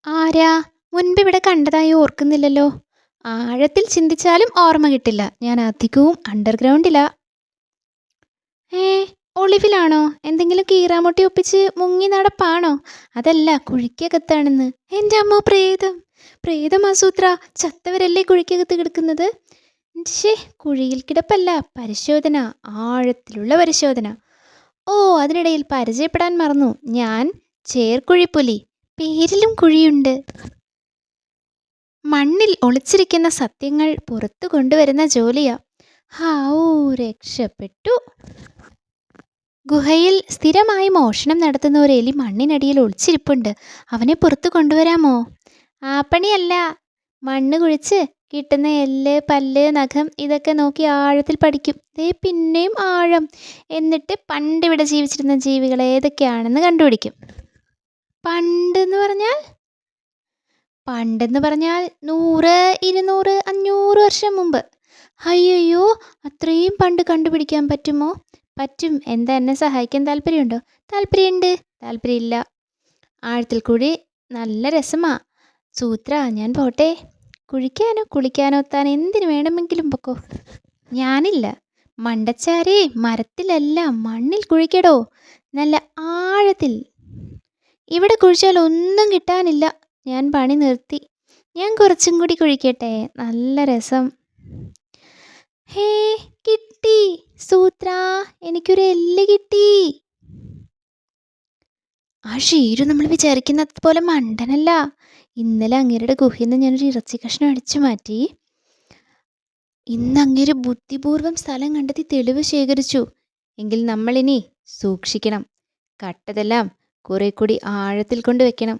ആരാ? മുൻപിവിടെ കണ്ടതായി ഓർക്കുന്നില്ലല്ലോ. ആഴത്തിൽ ചിന്തിച്ചാലും ഓർമ്മ കിട്ടില്ല. ഞാൻ അധികവും അണ്ടർഗ്രൗണ്ടിലാ. ഏ, ഒളിവിലാണോ? എന്തെങ്കിലും കീറാമുട്ടി ഒപ്പിച്ച് മുങ്ങി നടപ്പാണോ? അതല്ല, കുഴിക്കകത്താണെന്ന്. എൻ്റെ അമ്മോ, പ്രേതം! പ്രേതം ആസൂത്ര! ചത്തവരല്ലേ കുഴിക്കകത്ത് കിടക്കുന്നത്? ശ്ശേ, കുഴിയിൽ കിടപ്പല്ല, പരിശോധന. ആഴത്തിലുള്ള പരിശോധന. ഓ, അതിനിടയിൽ പരിചയപ്പെടാൻ മറന്നു. ഞാൻ ചേർക്കുഴിപ്പുലി. പേരിലും കുഴിയുണ്ട്. മണ്ണിൽ ഒളിച്ചിരിക്കുന്ന സത്യങ്ങൾ പുറത്തു കൊണ്ടുവരുന്ന ജോലിയാ. ഹാവൂ, രക്ഷപ്പെട്ടു. ഗുഹയിൽ സ്ഥിരമായി മോഷണം നടത്തുന്ന ഒരു എലി മണ്ണിനടിയിൽ ഒളിച്ചിരിപ്പുണ്ട്. അവനെ പുറത്തു കൊണ്ടുവരാമോ? ആ പണിയല്ല. മണ്ണ് കുഴിച്ച് കിട്ടുന്ന എല്ല്, പല്ല്, നഖം ഇതൊക്കെ നോക്കി ആഴത്തിൽ പഠിക്കും. ദേ പിന്നെയും ആഴം. എന്നിട്ട് പണ്ടിവിടെ ജീവിച്ചിരുന്ന ജീവികൾ ഏതൊക്കെയാണെന്ന് കണ്ടുപിടിക്കും. പണ്ടെന്ന് പറഞ്ഞാൽ? പണ്ടെന്ന് പറഞ്ഞാൽ 100, 200, 500 വർഷം മുമ്പ്. അയ്യയ്യോ, അത്രയും പണ്ട് കണ്ടുപിടിക്കാൻ പറ്റുമോ? പറ്റും. എന്താ, എന്നെ സഹായിക്കാൻ താല്പര്യമുണ്ടോ? താല്പര്യമുണ്ട്. താല്പര്യമില്ല. ആഴത്തിൽ കൂടി നല്ല രസമാ. സൂത്ര, ഞാൻ പോട്ടെ. കുഴിക്കാനോ കുളിക്കാനോ താൻ എന്തിനു വേണമെങ്കിലും പൊക്കോ. ഞാനില്ല. മണ്ടച്ചാരേ, മരത്തിലല്ല മണ്ണിൽ കുഴിക്കടോ. നല്ല ആഴത്തിൽ. ഇവിടെ കുഴിച്ചാൽ ഒന്നും കിട്ടാനില്ല. ഞാൻ പണി നിർത്തി. ഞാൻ കുറച്ചും കൂടി കുഴിക്കട്ടെ. നല്ല രസം. ഹേ, കിട്ടി! സൂത്ര, എനിക്കൊരു എല്ല് കിട്ടി. ആ ഷീരു നമ്മൾ വിചാരിക്കുന്നത് പോലെ മണ്ടനല്ല. ഇന്നലെ അങ്ങേരുടെ ഗുഹയിൽ നിന്ന് ഞാനൊരു ഇറച്ചി കഷ്ണം അടിച്ചു മാറ്റി. ഇന്ന് അങ്ങേര് ബുദ്ധിപൂർവ്വം സ്ഥലം കണ്ടെത്തി തെളിവ് ശേഖരിച്ചു. എങ്കിൽ നമ്മളിനി സൂക്ഷിക്കണം. കട്ടതെല്ലാം കുറെ കൂടി ആഴത്തിൽ കൊണ്ട് വെക്കണം.